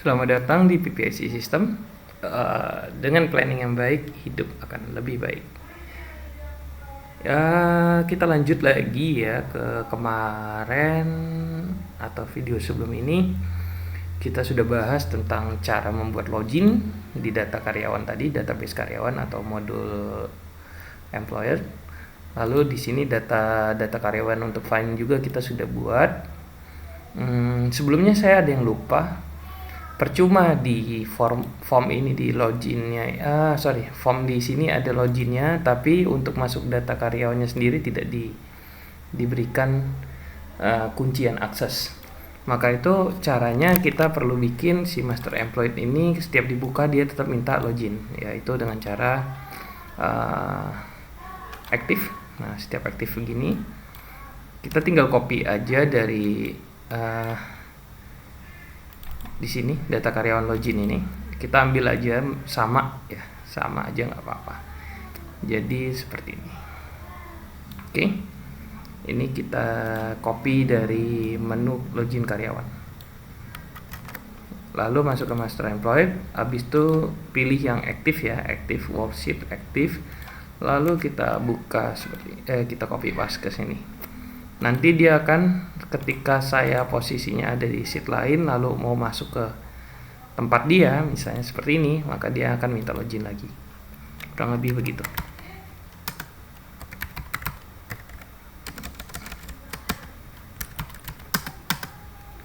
Selamat datang di PPIC System. Dengan planning yang baik, hidup akan lebih baik. Ya, kita lanjut lagi ya ke kemarin atau video sebelum ini. Kita sudah bahas tentang cara membuat login di data karyawan tadi, database karyawan atau modul employer. Lalu di sini data karyawan untuk find juga kita sudah buat. Sebelumnya saya ada yang lupa. Percuma di form ini di loginnya, form di sini ada loginnya, tapi untuk masuk data karyawannya sendiri tidak diberikan kuncian akses. Maka itu caranya kita perlu bikin si master employee ini setiap dibuka dia tetap minta login, yaitu dengan cara aktif. Nah, setiap aktif begini kita tinggal copy aja dari di sini data karyawan login ini, kita ambil aja sama aja nggak apa-apa. Jadi seperti ini. Oke, ini kita copy dari menu login karyawan, lalu masuk ke master employee. Habis itu pilih yang aktif ya, aktif worksheet aktif, lalu kita buka seperti kita copy paste ke sini. Nanti dia akan, ketika saya posisinya ada di sheet lain lalu mau masuk ke tempat dia misalnya seperti ini, maka dia akan minta login lagi. Kurang lebih begitu.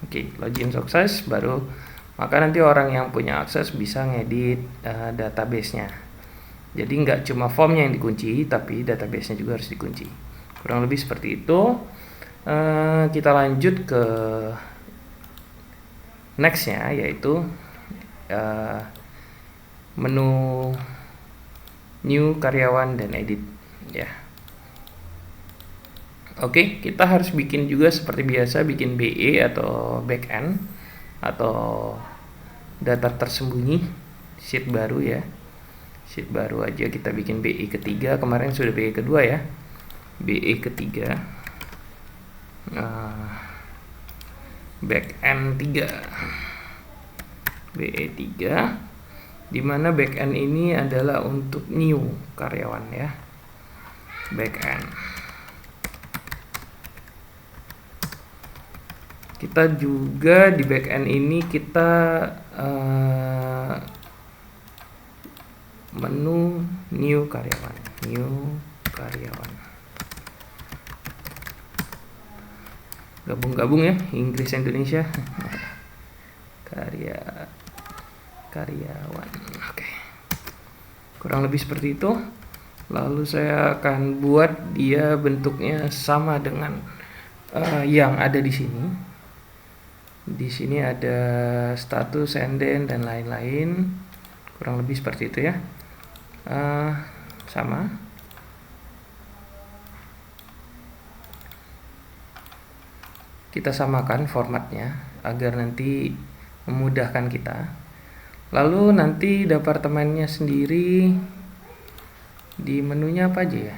Oke, login sukses, baru maka nanti orang yang punya akses bisa ngedit database-nya. Jadi nggak cuma formnya yang dikunci, tapi database-nya juga harus dikunci. Kurang lebih seperti itu. Kita lanjut ke nextnya, yaitu menu new karyawan dan edit ya. Oke, kita harus bikin juga seperti biasa, bikin BE atau backend atau data tersembunyi, sheet baru ya. Sheet baru aja kita bikin BE ketiga, kemarin sudah BE kedua ya. BE ketiga, backend 3, BE 3, dimana backend ini adalah untuk new karyawan ya, backend. Kita juga di backend ini kita menu new karyawan, gabung-gabung ya, Inggris Indonesia. Karyawan. Oke. Kurang lebih seperti itu. Lalu saya akan buat dia bentuknya sama dengan yang ada di sini. Di sini ada status, senden dan lain-lain. Kurang lebih seperti itu ya. Sama. Kita samakan formatnya agar nanti memudahkan kita. Lalu nanti departemennya sendiri di menunya apa aja ya,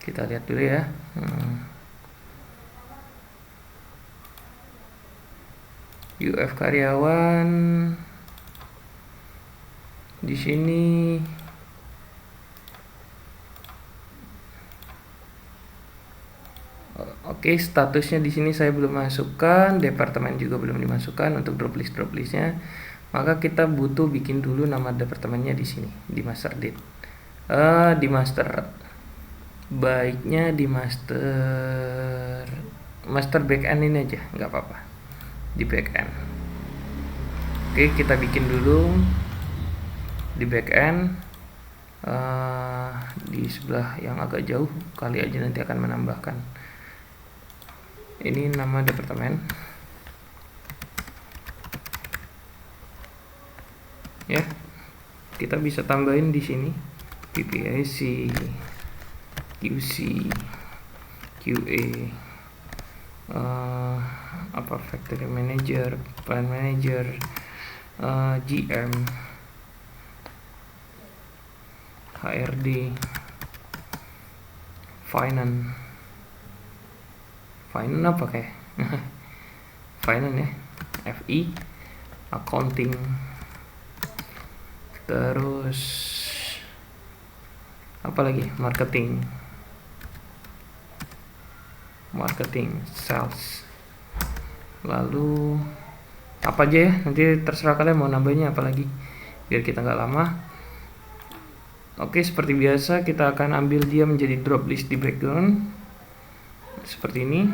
kita lihat dulu ya. UF karyawan di sini. Oke, statusnya di sini saya belum masukkan, departemen juga belum dimasukkan untuk drop listnya. Maka kita butuh bikin dulu nama departemennya di sini, di master date. Di master, baiknya di master backend ini aja, nggak apa-apa, di backend. Oke, kita bikin dulu di backend. Di sebelah yang agak jauh kali aja nanti akan menambahkan. Ini nama departemen ya, kita bisa tambahin di sini PPIC, QC, QA, factory manager, plant manager, GM, HRD, finance apa kayak finance ya, FI, accounting, terus apalagi marketing, sales, lalu apa aja ya, nanti terserah kalian mau nambahnya apalagi biar kita nggak lama. Oke, seperti biasa kita akan ambil dia menjadi drop list di background seperti ini.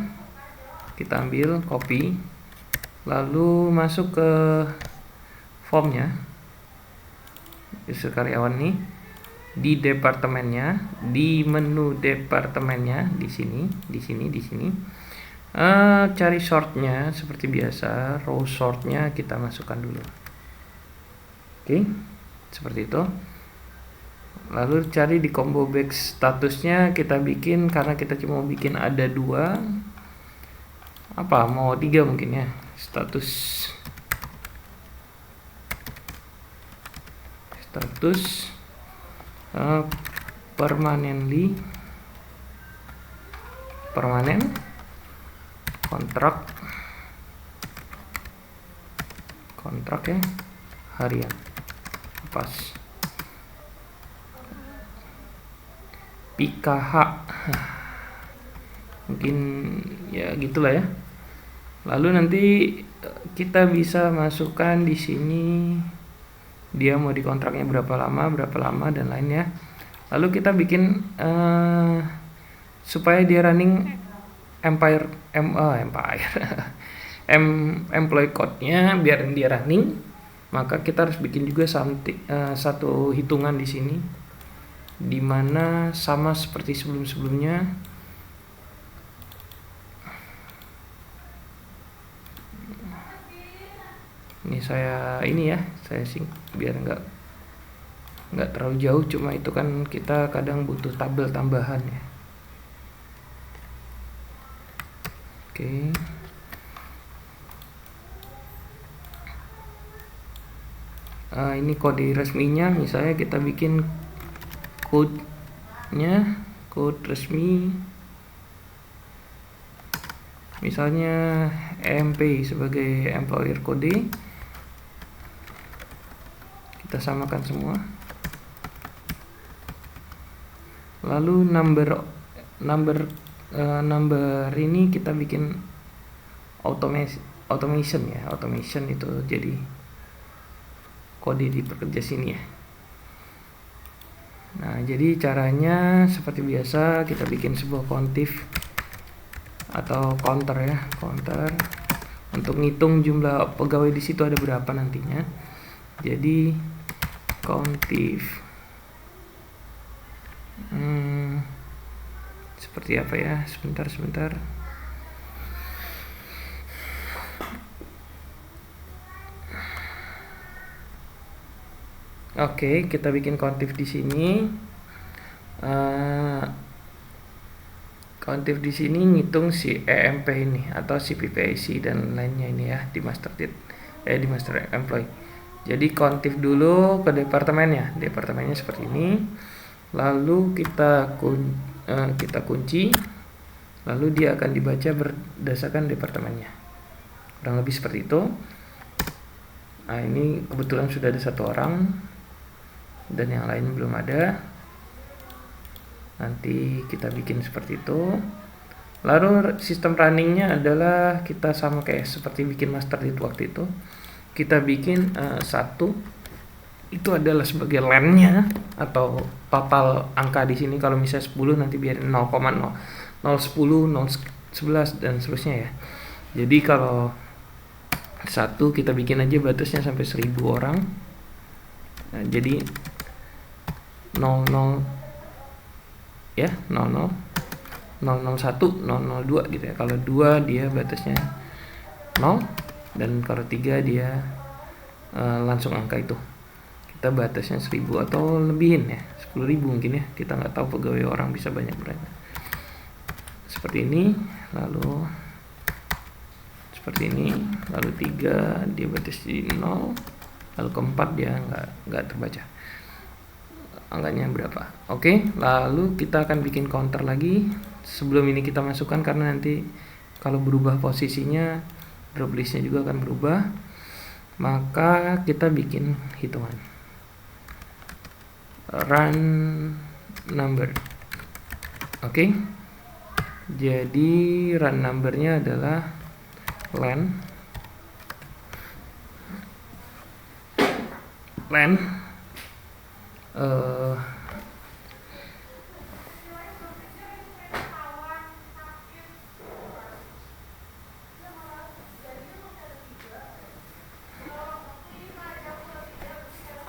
Kita ambil, copy, lalu masuk ke formnya, user karyawan nih, di departemennya, di menu departemennya, di sini, cari sortnya seperti biasa, row sortnya kita masukkan dulu. Oke, seperti itu. Lalu cari di combo back statusnya kita bikin, karena kita cuma bikin ada 2, mau 3 mungkin ya, status permanen kontrak ya, harian, pas PKH mungkin ya gitulah ya. Lalu nanti kita bisa masukkan di sini dia mau di kontraknya berapa lama dan lainnya. Lalu kita bikin supaya dia running employee code-nya biar dia running, maka kita harus bikin juga satu hitungan di sini, dimana sama seperti sebelumnya. Ini saya biar nggak terlalu jauh, cuma itu kan kita kadang butuh tabel tambahan ya. Oke. Ini kode resminya, misalnya kita bikin code resmi, misalnya EMP sebagai employer code, kita samakan semua. Lalu number ini kita bikin automation ya, automation itu jadi kode di pekerja sini ya. Nah, jadi caranya seperti biasa, kita bikin sebuah contif atau counter ya, counter untuk ngitung jumlah pegawai di situ ada berapa nantinya. Jadi contif seperti apa ya, sebentar. Oke, kita bikin contif di sini. Contif di sini ngitung si EMP ini atau si PPIC dan lainnya ini ya di master employee. Jadi contif dulu ke departemennya seperti ini. Lalu kita kunci, lalu dia akan dibaca berdasarkan departemennya. Kurang lebih seperti itu. Nah, ini kebetulan sudah ada 1 orang dan yang lain belum ada. Nanti kita bikin seperti itu. Lalu sistem runningnya adalah kita sama kayak seperti bikin master lead waktu itu. Kita bikin 1 itu adalah sebagai len-nya atau total angka di sini. Kalau misalnya 10 nanti biarin 0,0, 010, 011 dan seterusnya ya. Jadi kalau 1 kita bikin aja batasnya sampai 1000 orang. Nah, jadi 00 ya, 00, 001, 002 gitu ya. Kalau 2 dia batasnya 0 dan kalau 3 dia langsung angka itu. Kita batasnya 1000 atau lebihin ya, 10.000 mungkin ya. Kita nggak tahu pegawai orang bisa banyak berapa. Seperti ini, lalu seperti ini, lalu 3 dia batas di 0, lalu keempat dia nggak terbaca angkanya berapa. Oke, lalu kita akan bikin counter lagi. Sebelum ini kita masukkan karena nanti kalau berubah posisinya drop listnya juga akan berubah. maka kita bikin hitungan run number. Oke. Jadi run numbernya adalah len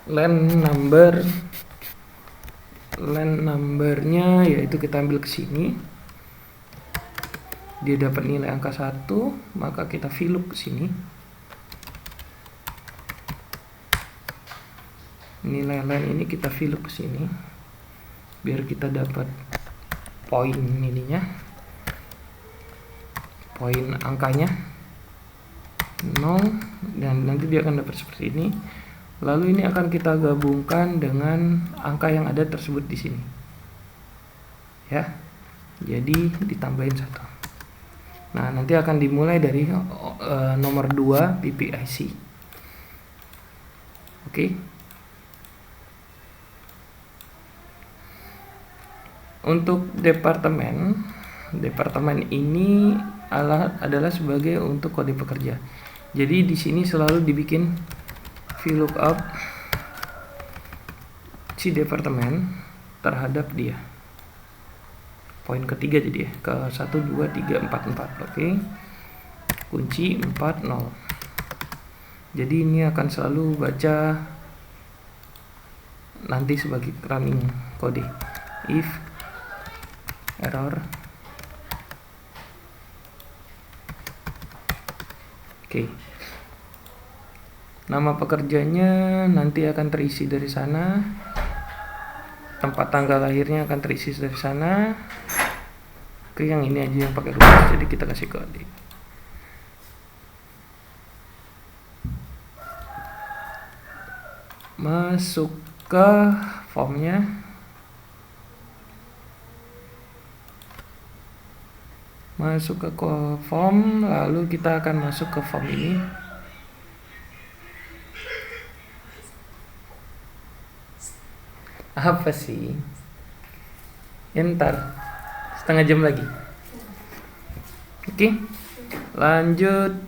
len numbernya yaitu kita ambil ke sini, dia dapat nilai angka 1, maka kita VLOOK ke sini, nilai len ini kita VLOOK ke sini biar kita dapat poin ininya, poin angkanya 0, dan nanti dia akan dapat seperti ini. Lalu ini akan kita gabungkan dengan angka yang ada tersebut di sini. Ya. Jadi ditambahin 1. Nah, nanti akan dimulai dari nomor 2 PPIC. Oke. Untuk departemen ini adalah sebagai untuk kode pekerja. Jadi di sini selalu dibikin VLOOKUP si departemen terhadap dia. Poin ketiga jadi ya, ke 1, 2, 3, 4, 4. Oke. Kunci 4, 0. Jadi ini akan selalu baca nanti sebagai running kode. If error. Oke. Nama pekerjanya nanti akan terisi dari sana. Tempat tanggal lahirnya akan terisi dari sana. Oke, yang ini aja yang pakai rumus, jadi kita kasih kode. Masuk ke formnya. Masuk ke form, lalu kita akan masuk ke form ini. Apa sih? Ntar setengah jam lagi. Oke, lanjut.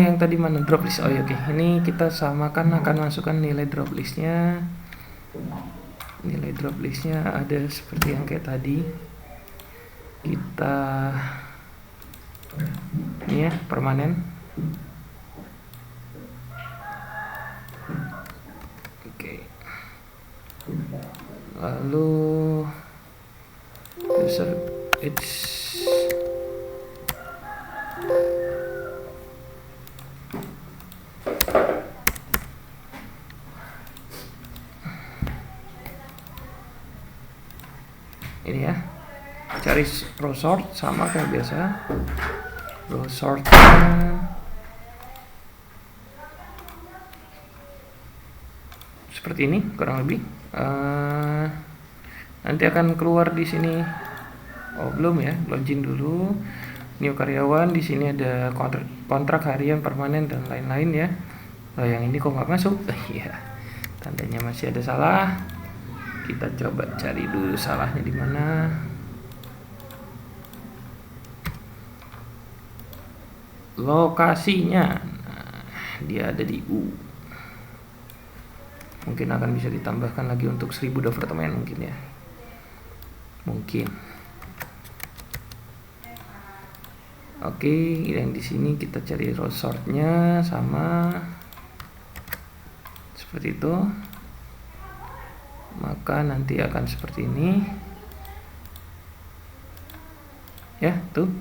Yang tadi mana drop list? Oh ya, oke. Ini kita samakan, akan masukkan nilai drop listnya. Nilai drop listnya ada seperti yang kayak tadi. Kita ini ya, permanen. Lalu user it's ini ya, cari row sort sama kayak biasa. Row sortnya seperti ini kurang lebih. Nanti akan keluar di sini. Oh belum ya, login dulu. New karyawan, di sini ada kontrak harian, permanen dan lain-lain ya. Yang ini kok nggak masuk? Iya, tandanya masih ada salah. Kita coba cari dulu salahnya di mana. Lokasinya, nah, dia ada di U. Mungkin akan bisa ditambahkan lagi untuk 1000 departemen mungkin ya. Mungkin. Oke, yang di sini kita cari row sortnya sama seperti itu. Maka nanti akan seperti ini. Ya, tuh.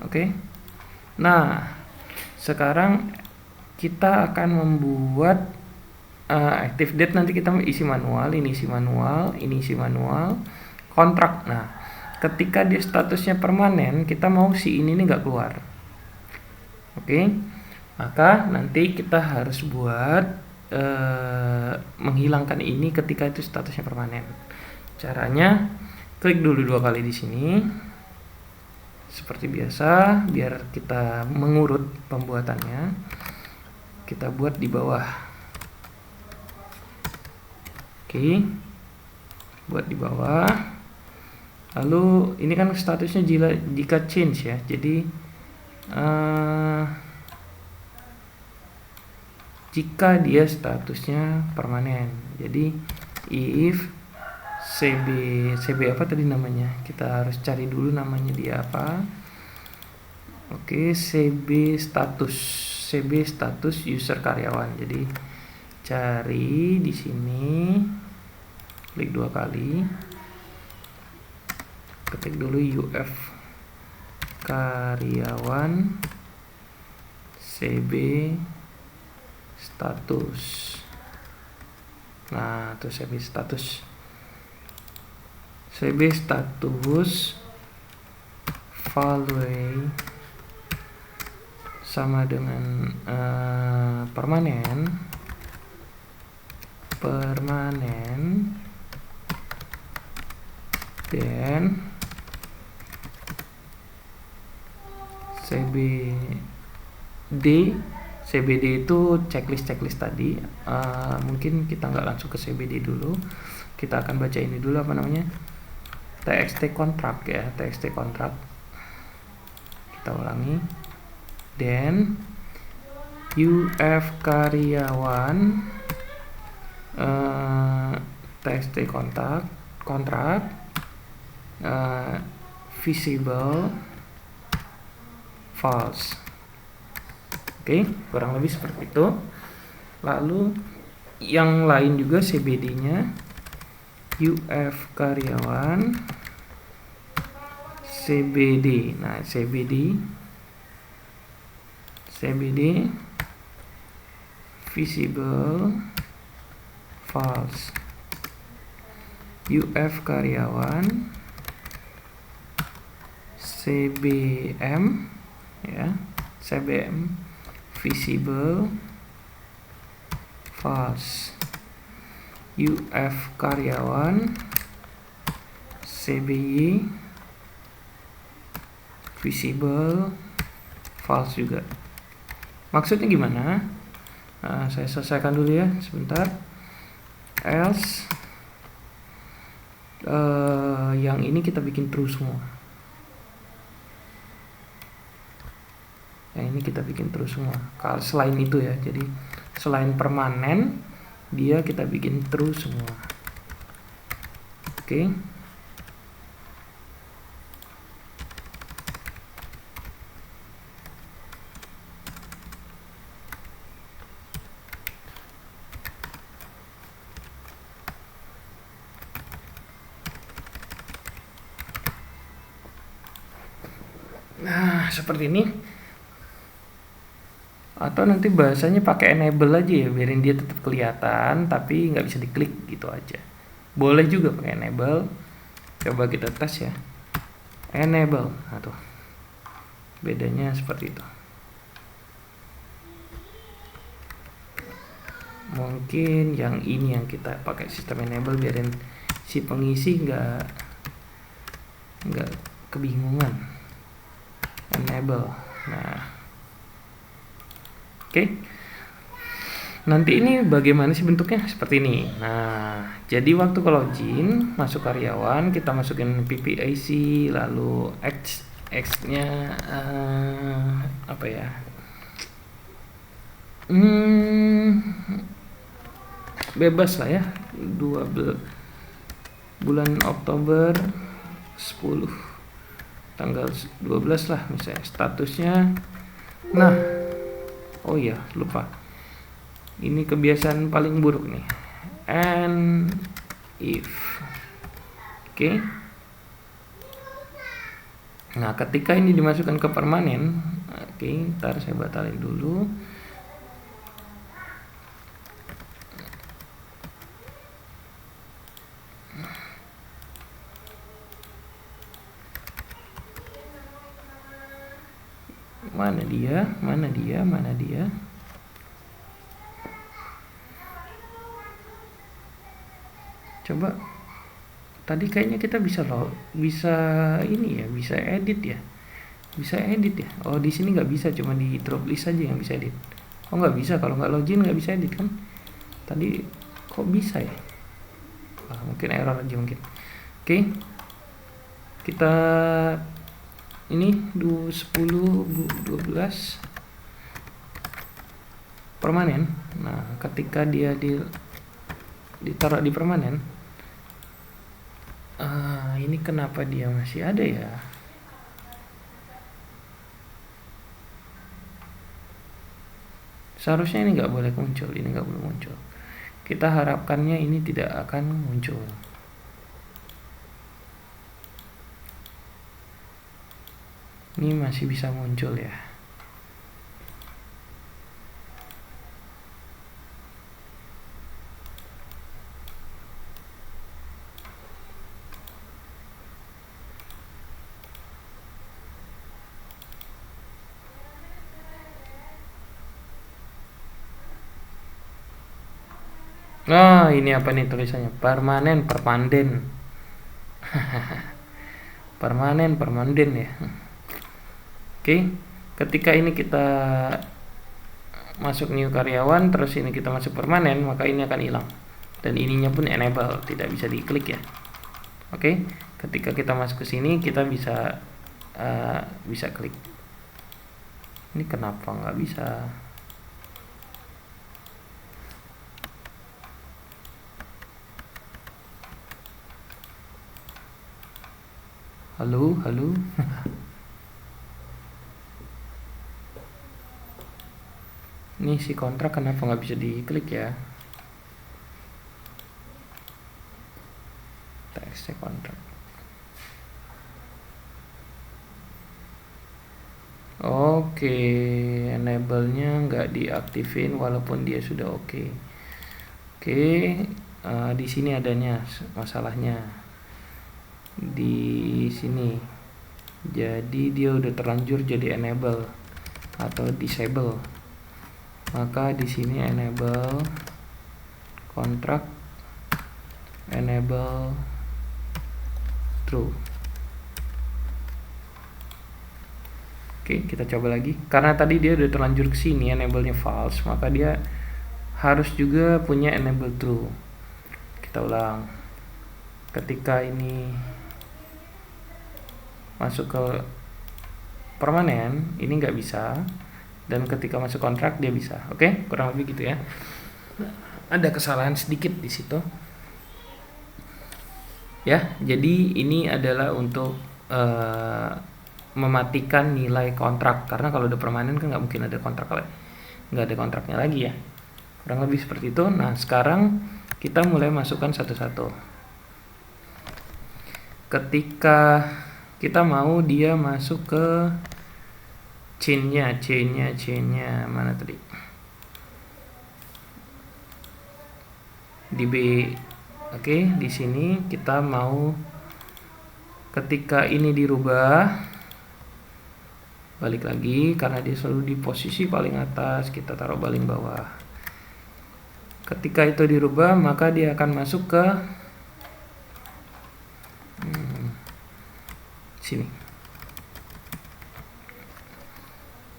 Oke. Nah, sekarang kita akan membuat active date, nanti kita isi manual, ini isi manual, ini isi manual, kontrak. Nah, ketika dia statusnya permanen, kita mau si ini nggak keluar. Oke, maka nanti kita harus buat menghilangkan ini ketika itu statusnya permanen. Caranya, klik dulu 2 kali di sini, Seperti biasa, biar kita mengurut pembuatannya, kita buat di bawah. Oke, buat di bawah. Lalu ini kan statusnya jika change ya, jadi jika dia statusnya permanen. Jadi if CB apa tadi namanya, kita harus cari dulu namanya dia apa. Oke, CB status user karyawan. Jadi cari di sini, klik 2 kali, ketik dulu UF karyawan CB status. Nah, tuh CB status value sama dengan permanen dan CBD itu checklist tadi. Mungkin kita nggak langsung ke CBD dulu, kita akan baca ini dulu, apa namanya, txt kontrak ya, txt kontrak. Kita ulangi, then UF karyawan txt kontrak visible false. Oke, kurang lebih seperti itu. Lalu yang lain juga CBD-nya UF karyawan CBD. Nah, CBD visible false. UF karyawan CBM ya, CBM visible false. UF karyawan CBY visible false juga. Maksudnya gimana? Saya selesaikan dulu ya sebentar. Else yang ini kita bikin true semua. Yang ini kita bikin true semua. Kalau selain itu ya, jadi selain permanen dia kita bikin true semua. Oke. Nah, seperti ini. Atau nanti bahasanya pakai enable aja ya, biarin dia tetap kelihatan tapi nggak bisa diklik gitu aja. Boleh juga pakai enable. Coba kita tes ya. Enable. Nah, tuh. Bedanya seperti itu. Mungkin yang ini yang kita pakai sistem enable, biarin si pengisi nggak kebingungan. Enable. Nah, oke. Nanti ini bagaimana sih bentuknya? Seperti ini. Nah, jadi waktu kalau login masuk karyawan, kita masukin PPIC, lalu X-nya apa ya? Bebas lah ya. 12 bulan Oktober 10 tanggal 12 lah misalnya statusnya. Nah, oh iya, lupa. Ini kebiasaan paling buruk nih. And if. Oke. Nah, ketika ini dimasukkan ke permanen, oke, ntar saya batalin dulu. Mana dia? Coba tadi kayaknya kita bisa ini ya, bisa edit ya. Bisa edit ya? Oh, di sini nggak bisa, cuma di drop list aja yang bisa edit. Oh, nggak bisa, kalau nggak login nggak bisa edit kan? Tadi kok bisa ya? Mungkin error aja mungkin. Oke, kita ini 10 12 permanen. Nah, ketika dia ditaruh di permanen, ini kenapa dia masih ada ya? Seharusnya ini nggak boleh muncul, ini nggak boleh muncul. Kita harapkannya ini tidak akan muncul. Ini masih bisa muncul ya. Nah, ini apa nih tulisannya? Permanen, permanden. permanen ya. Oke, ketika ini kita masuk new karyawan, terus ini kita masuk permanen, maka ini akan hilang. Dan ininya pun enable, tidak bisa diklik ya. Oke, ketika kita masuk ke sini, kita bisa klik. Ini kenapa nggak bisa? Halo. Ini si kontrak kenapa nggak bisa diklik ya? Teksnya kontrak. Oke, enable-nya nggak diaktifin walaupun dia sudah oke. Oke, di sini adanya masalahnya. Di sini. Jadi dia udah terlanjur jadi enable atau disable. Maka di sini enable kontrak, enable true. Oke, kita coba lagi. Karena tadi dia udah terlanjur ke sini enable-nya false, maka dia harus juga punya enable true. Kita ulang. Ketika ini masuk ke permanen, ini nggak bisa, dan ketika masuk kontrak dia bisa. Oke, kurang lebih gitu ya. Ada kesalahan sedikit di situ ya. Jadi ini adalah untuk mematikan nilai kontrak, karena kalau udah permanen kan nggak mungkin ada kontraknya lagi ya. Kurang lebih seperti itu. Nah, sekarang kita mulai masukkan satu-satu. Ketika kita mau dia masuk ke chainnya mana tadi? Di B. Oke, di sini kita mau ketika ini dirubah, balik lagi karena dia selalu di posisi paling atas, kita taruh paling bawah. Ketika itu dirubah, maka dia akan masuk ke sini.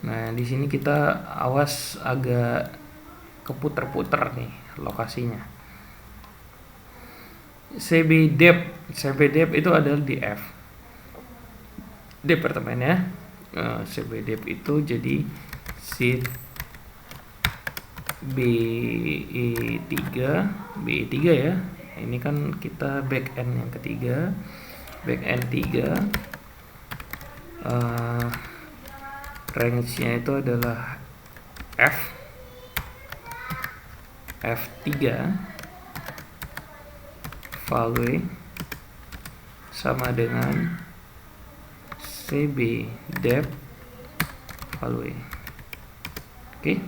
Nah, di sini kita awas agak keputer-puter nih lokasinya. CBDEP itu adalah di F departemen ya. CBDEP itu jadi sheet BE3 ya. Ini kan kita back end yang ketiga, back end 3. Range-nya itu adalah F3 value sama dengan CB depth value. Oke,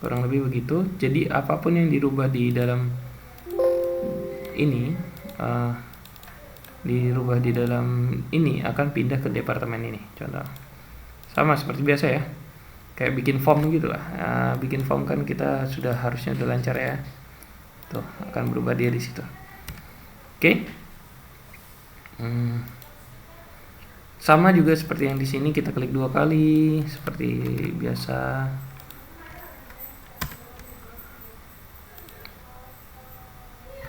kurang lebih begitu. Jadi apapun yang dirubah di dalam ini akan pindah ke departemen ini. Contoh sama seperti biasa ya, kayak bikin form gitu lah. Bikin form kan kita harusnya udah lancar ya. Tuh, akan berubah dia di situ. Oke. Sama juga seperti yang di sini, kita klik 2 kali seperti biasa.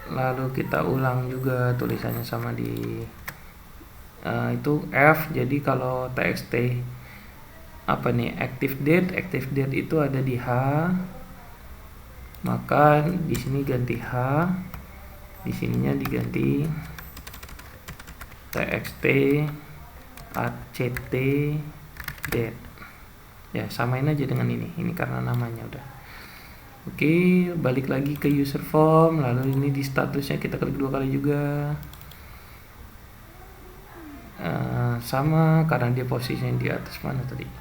Lalu kita ulang juga tulisannya sama di itu F. Jadi kalau txt apa nih, active date itu ada di H, maka di sini ganti H, di sininya diganti txt act date. Ya, samain aja dengan ini karena namanya udah. Oke, balik lagi ke user form, lalu ini di statusnya kita klik 2 kali juga. Sama karena dia posisinya di atas mana tadi.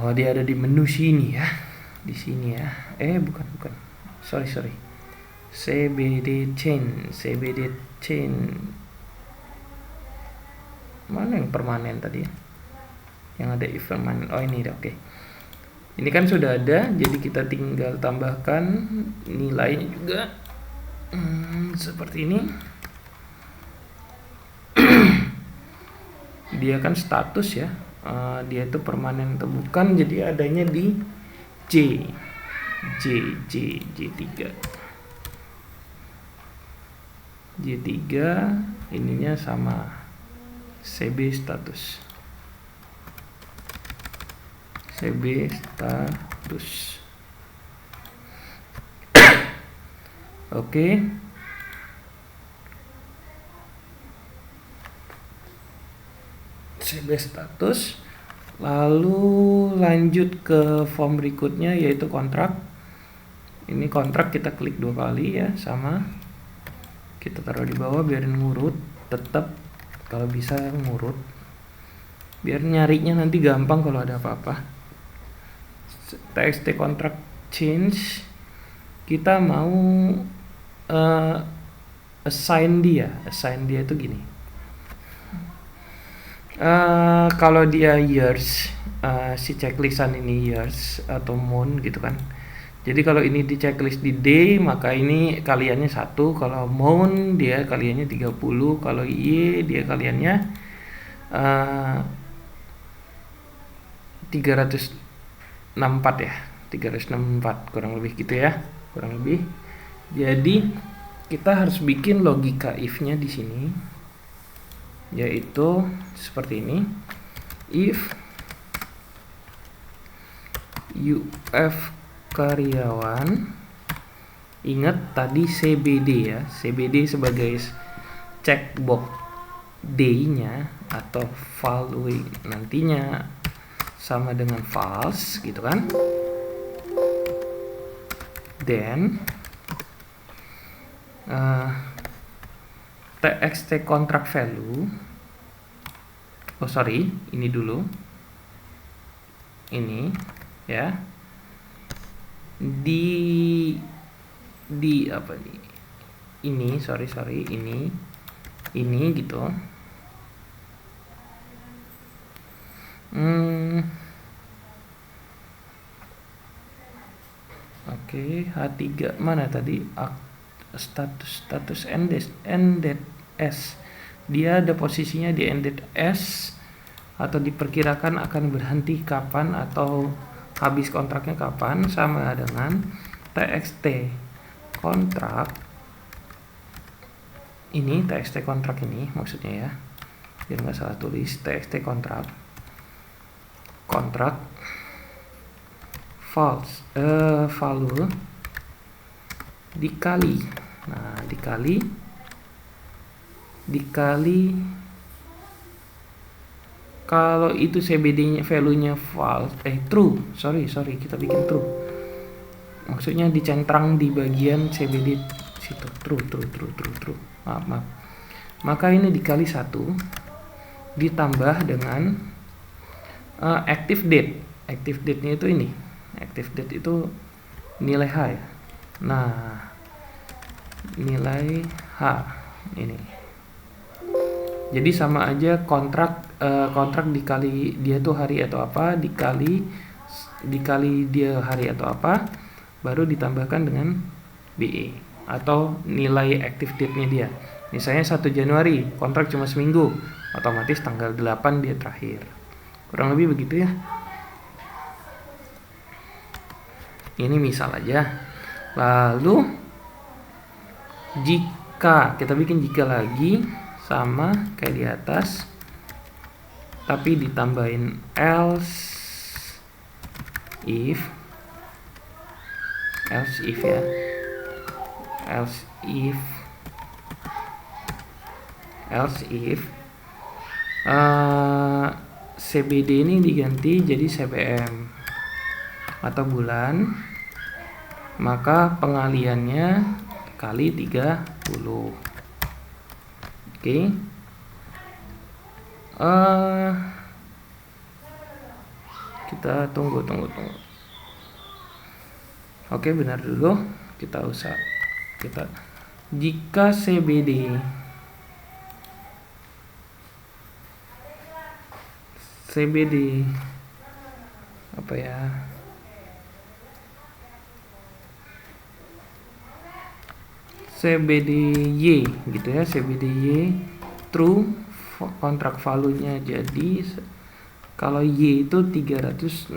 Oh, dia ada di menu sini ya, di sini ya. Bukan. Sorry. CBD chain. Mana yang permanen tadi ya? Yang ada if permanen. Oh, ini oke. Ini kan sudah ada, jadi kita tinggal tambahkan nilainya juga. Seperti ini. Dia kan status ya. Dia itu permanen atau bukan, jadi adanya di J3. J3 ininya sama CB status. Oke. CB status. Lalu lanjut ke form berikutnya, yaitu kontrak. Ini kontrak kita klik 2 kali ya, sama. Kita taruh di bawah, biarin ngurut, tetap kalau bisa ngurut, biar nyarinya nanti gampang kalau ada apa-apa. Txt contract change, kita mau assign dia itu gini. Kalau dia years, si checklistan ini years atau month gitu kan. Jadi kalau ini di checklist di day, maka ini kaliannya 1. Kalau month dia kaliannya 30. Kalau Y dia kaliannya 364 ya. 364 kurang lebih gitu ya. Kurang lebih. Jadi kita harus bikin logika if-nya di sini. Yaitu seperti ini. If UF karyawan, ingat tadi CBD ya, CBD sebagai checkbox day-nya atau following nantinya sama dengan false gitu kan. Then txt contract value, ini dulu, ini ya, di apa nih, ini ini gitu. Oke, H3 mana tadi? Status ended S. Dia ada posisinya di ended S, atau diperkirakan akan berhenti kapan atau habis kontraknya kapan, sama dengan txt kontrak. Ini txt kontrak ini maksudnya ya, biar nggak salah tulis. Txt kontrak false value dikali, nah dikali kalau itu CBD-nya value-nya false, true, sorry kita bikin true, maksudnya dicentrang di bagian CBD situ, true, maaf, maka ini dikali 1 ditambah dengan active date-nya itu ini, active date itu nilai H ya, nah nilai H ini Jadi sama aja kontrak dikali dia tuh hari atau apa, dikali dia hari atau apa, baru ditambahkan dengan BE atau nilai active date-nya dia. Misalnya 1 Januari, kontrak cuma seminggu, otomatis tanggal 8 dia terakhir. Kurang lebih begitu ya. Ini misal aja. Lalu jika kita bikin jika lagi sama kayak di atas, tapi ditambahin else if ya, else if CBD ini diganti jadi CBM atau bulan, maka pengaliannya kali 30. Oke. Kita tunggu. Oke, benar dulu. Kita jika CBD apa ya? CBDY gitu ya, CBDY true, kontrak value-nya jadi kalau Y itu 364.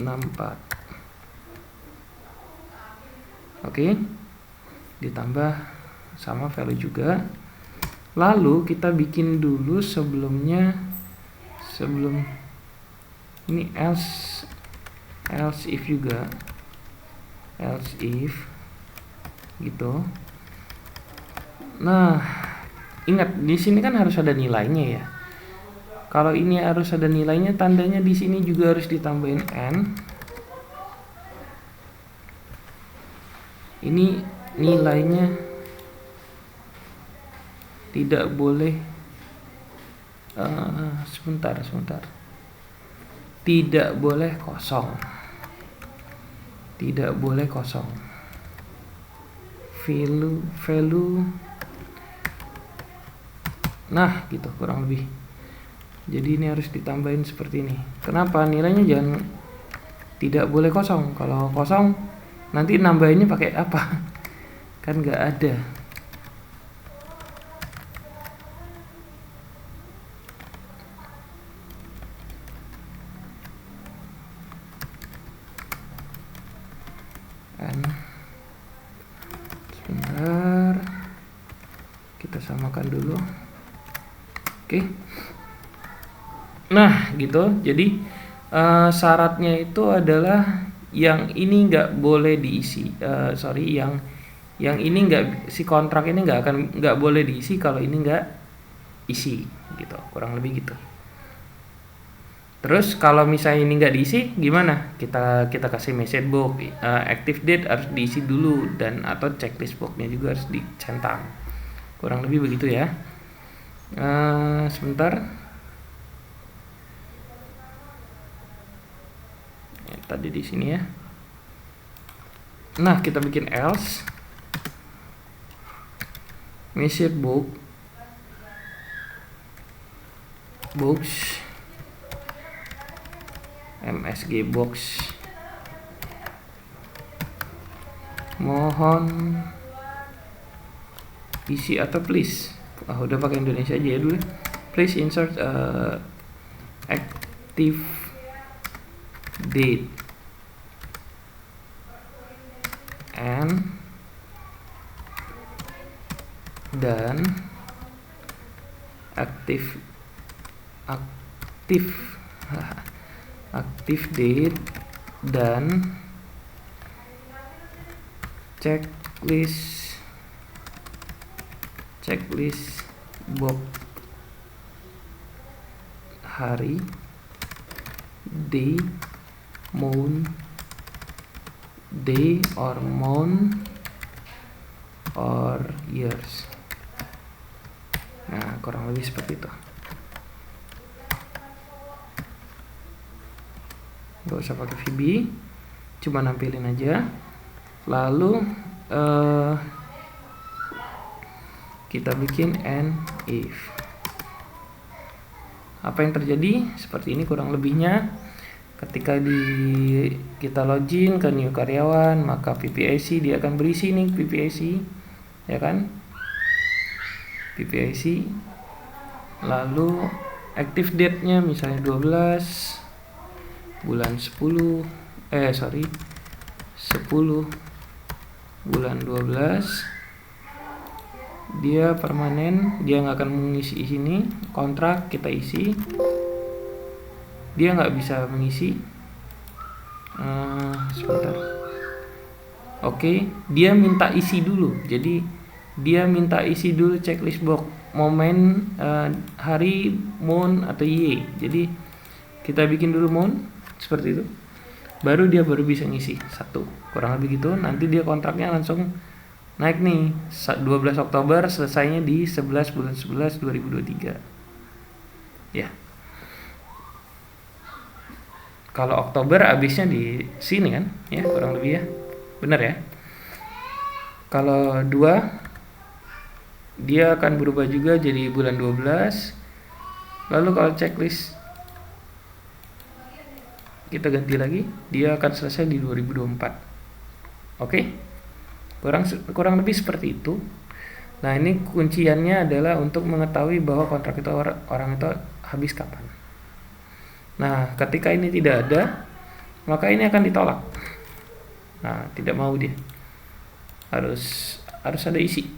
Oke. Ditambah sama value juga. Lalu kita bikin dulu sebelum ini else if juga, else if gitu. Nah, ingat di sini kan harus ada nilainya ya. Kalau ini harus ada nilainya, tandanya di sini juga harus ditambahin n. Ini nilainya tidak boleh sebentar. Tidak boleh kosong. Value. Nah, gitu kurang lebih. Jadi ini harus ditambahin seperti ini. Kenapa? Nilainya jangan tidak boleh kosong. Kalau kosong nanti nambahinnya pakai apa? Kan nggak ada. Sebentar, kita samakan dulu. Oke. Nah, gitu. Jadi syaratnya itu adalah yang ini nggak boleh diisi. Yang ini nggak, si kontrak ini nggak boleh diisi kalau ini nggak isi, gitu. Kurang lebih gitu. Terus kalau misalnya ini nggak diisi, gimana? Kita kasih message box, active date harus diisi dulu, dan atau checklist boxnya juga harus dicentang. Kurang lebih begitu ya. Sebentar. Tadi di sini ya. Nah, kita bikin else message box MSG box mohon isi atau please. Udah pakai Indonesia aja ya dulu. Please insert active date and dan active date dan checklist box hari, day, month, or years. Nah, kurang lebih seperti itu. Gak usah pakai VB, cuma nampilin aja. Lalu kita bikin and if. Apa yang terjadi? Seperti ini kurang lebihnya. Ketika kita login ke new karyawan, maka PPIC dia akan berisi nih PPIC, ya kan? PPIC. Lalu active date-nya misalnya 12 bulan 10 bulan 12. Dia permanen, dia nggak akan mengisi sini. Kontrak kita isi, dia nggak bisa mengisi. Sebentar. Oke, dia minta isi dulu. Jadi dia minta isi dulu checklist box momen, hari, month atau year. Jadi kita bikin dulu month seperti itu. Baru dia bisa ngisi satu, kurang lebih gitu. Nanti dia kontraknya langsung naik nih, 12 Oktober selesainya di 11 bulan 11 2023. Ya. Kalau Oktober habisnya di sini kan, ya kurang lebih ya. Benar ya? Kalau 2 dia akan berubah juga jadi bulan 12. Lalu kalau checklist kita ganti lagi, dia akan selesai di 2024. Oke? Kurang lebih seperti itu. Nah, ini kunciannya adalah untuk mengetahui bahwa kontrak itu orang itu habis kapan. Nah, ketika ini tidak ada, maka ini akan ditolak. Nah, tidak mau dia. Harus ada isi.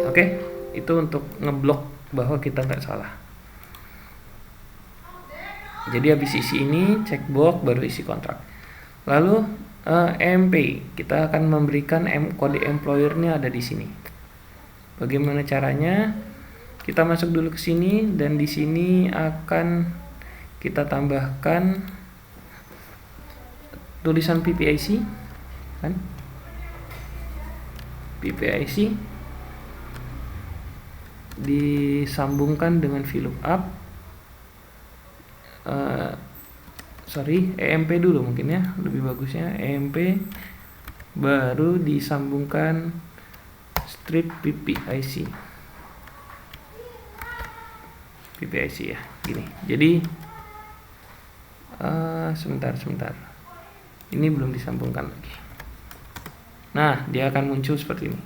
Oke? Itu untuk ngeblok bahwa kita nggak salah. Jadi habis isi ini, cek box, baru isi kontrak. Lalu EMP, kita akan memberikan kode employer-nya ada di sini. Bagaimana caranya? Kita masuk dulu ke sini dan di sini akan kita tambahkan tulisan PPIC, kan? PPIC disambungkan dengan VLOOKUP. EMP dulu mungkin ya, lebih bagusnya EMP, baru disambungkan strip PPIC ya, gini. Jadi sebentar, ini belum disambungkan lagi. Nah, dia akan muncul seperti ini,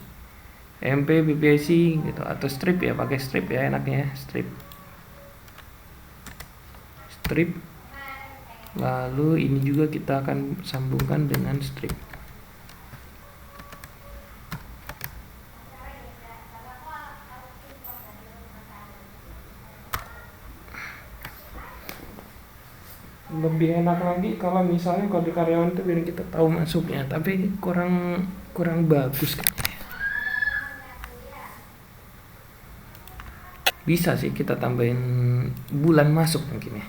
EMP PPIC gitu, atau strip ya, pakai strip ya enaknya, strip. Lalu ini juga kita akan sambungkan dengan strip. Lebih enak lagi kalau misalnya kode karyawan itu biar kita tahu masuknya, tapi kurang bagus kan. Bisa sih kita tambahin bulan masuk mungkin ya.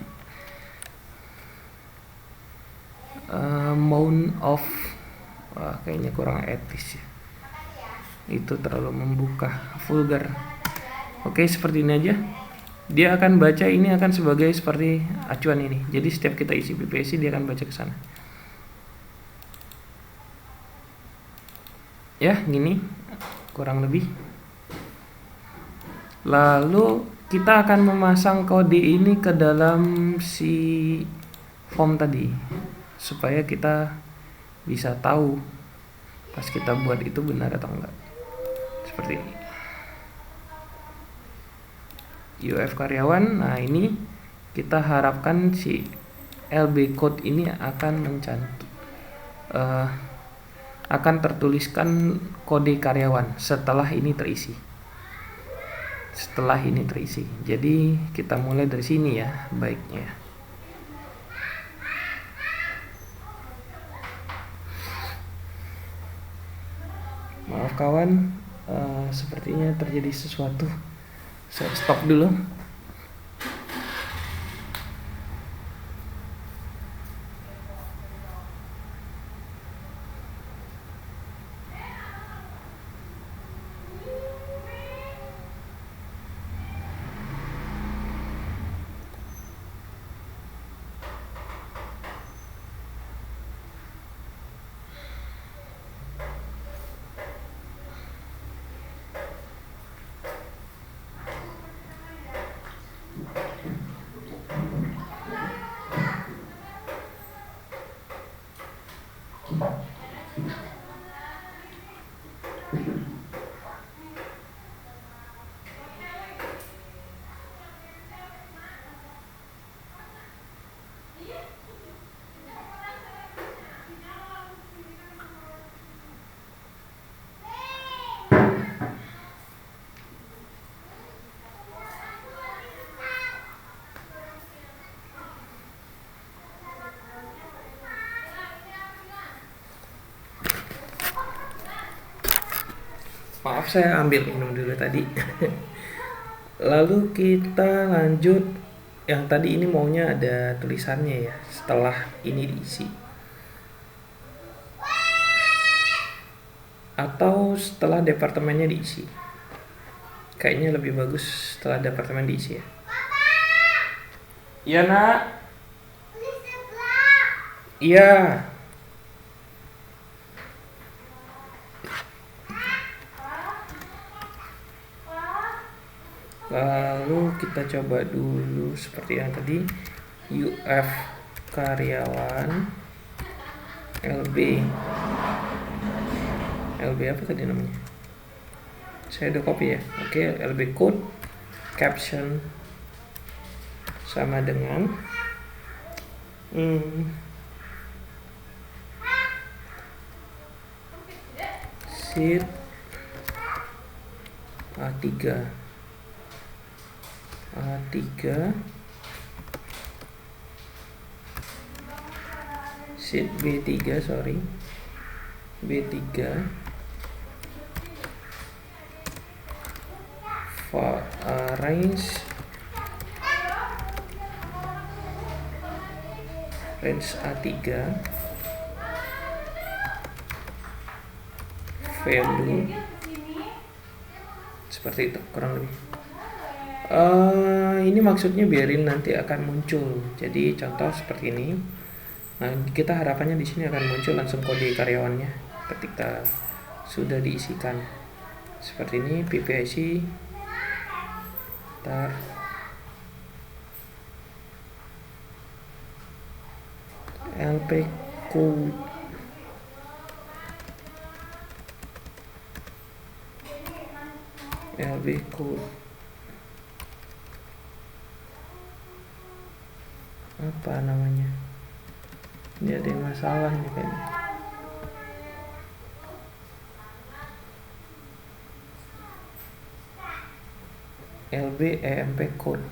Amount of, kayaknya kurang etis ya, itu terlalu membuka, vulgar. Oke, seperti ini aja. Dia akan baca, ini akan sebagai seperti acuan ini. Jadi setiap kita isi PPIC dia akan baca ke sana. Ya, gini kurang lebih. Lalu kita akan memasang kode ini ke dalam si form tadi, supaya kita bisa tahu pas kita buat itu benar atau enggak. Seperti ini. UF karyawan. Nah, ini kita harapkan si LB code ini akan akan tertuliskan kode karyawan setelah ini terisi. Jadi kita mulai dari sini ya, baiknya. Maaf kawan, sepertinya terjadi sesuatu. Saya stop dulu. Maaf, saya ambil minum dulu tadi. Lalu kita lanjut. Yang tadi ini maunya ada tulisannya ya, setelah ini diisi. Atau setelah departemennya diisi. Kayaknya lebih bagus setelah departemen diisi ya. Iya nak. Iya. Lalu kita coba dulu seperti yang tadi, UF karyawan, LB apa tadi namanya? Saya udah copy ya. Oke, LB code caption sama dengan sheet A3 sheet B3 range A3 value seperti itu kurang lebih. Ini maksudnya biarin nanti akan muncul. Jadi contoh seperti ini. Nah, kita harapannya di sini akan muncul langsung kode karyawannya ketika sudah diisikan. Seperti ini PPIC. Ntar LP code apa namanya, ini ada yang masalah nih kayaknya. LB EMP code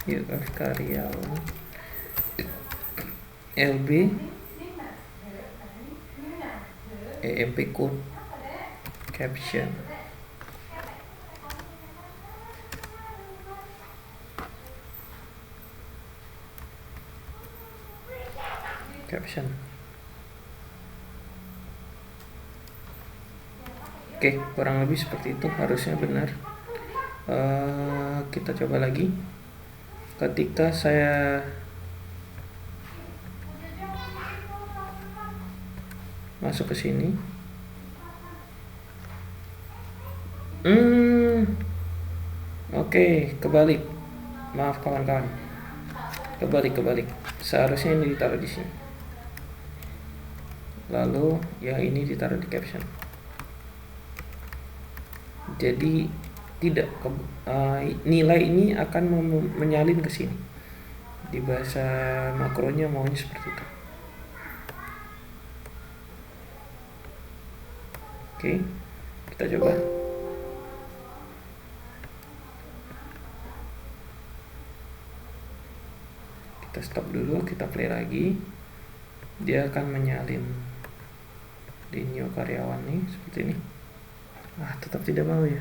UF karyawan LB EMP code caption Oke, kurang lebih seperti itu, harusnya benar. Kita coba lagi. Ketika saya masuk ke sini, oke, kebalik. Maaf kawan-kawan, kebalik. Seharusnya ini ditaruh di sini, lalu yang ini ditaruh di caption. Jadi tidak nilai ini akan menyalin ke sini. Di bahasa makronya maunya seperti itu. Oke, kita coba. Kita stop dulu, kita play lagi. Dia akan menyalin di new karyawan nih seperti ini. Tetap tidak mau ya.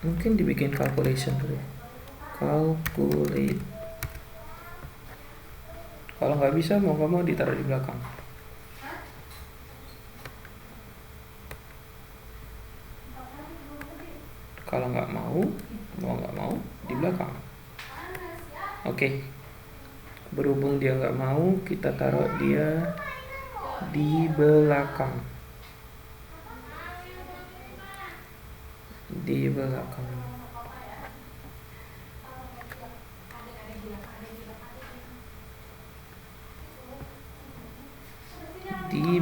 Mungkin dibikin calculation dulu ya. Calculate. Kalau nggak bisa, mau nggak mau ditaruh di belakang. Kalau nggak mau di belakang. Oke. Berhubung dia nggak mau, kita taruh dia di belakang. Di belakang.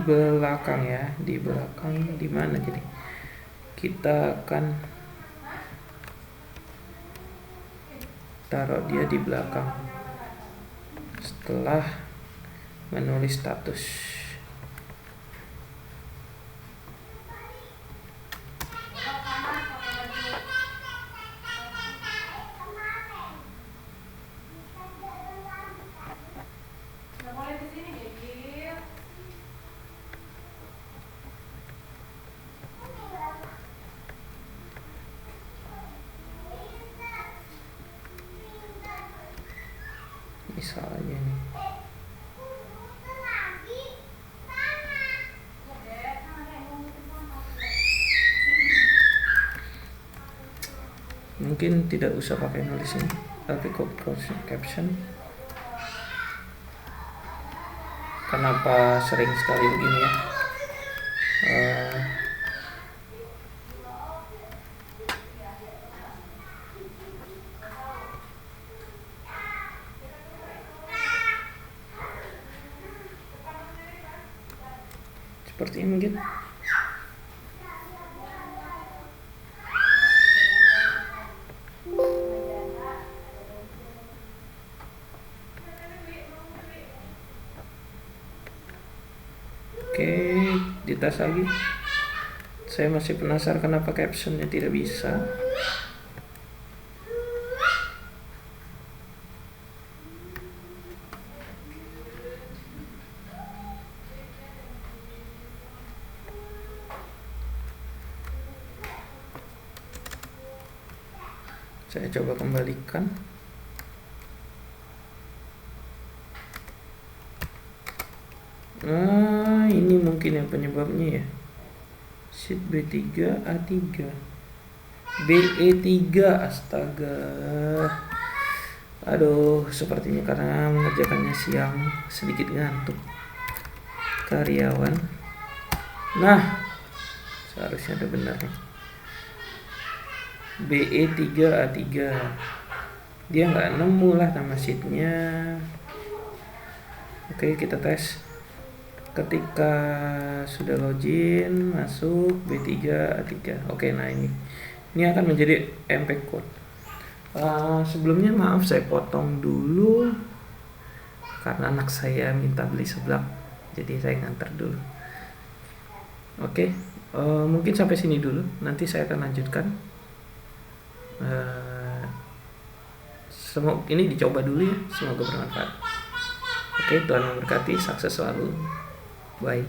belakang ya, di belakang di mana, jadi kita akan taruh dia di belakang setelah menulis status. Misalnya nih, mungkin tidak usah pakai nulis ini, tapi caption. Kenapa sering sekali begini ya? Seperti ini mungkin. Oke, dites lagi. Saya masih penasaran kenapa captionnya tidak bisa. Saya coba kembalikan. Nah, ini mungkin yang penyebabnya ya. Sheet B3 A3 BE3, astaga. Aduh, sepertinya karena mengerjakannya siang, sedikit ngantuk karyawan. Nah, seharusnya udah benar nih. BE3 A3, dia nggak nemu lah nama sheetnya. Oke, kita tes. Ketika sudah login, masuk B3 A3. Oke, nah ini akan menjadi MP code. Sebelumnya maaf saya potong dulu karena anak saya minta beli seblak, jadi saya nganter dulu. Oke, mungkin sampai sini dulu, nanti saya akan lanjutkan. Semoga ini dicoba dulu ya, semoga bermanfaat. Oke, Tuhan memberkati, sukses selalu. Bye.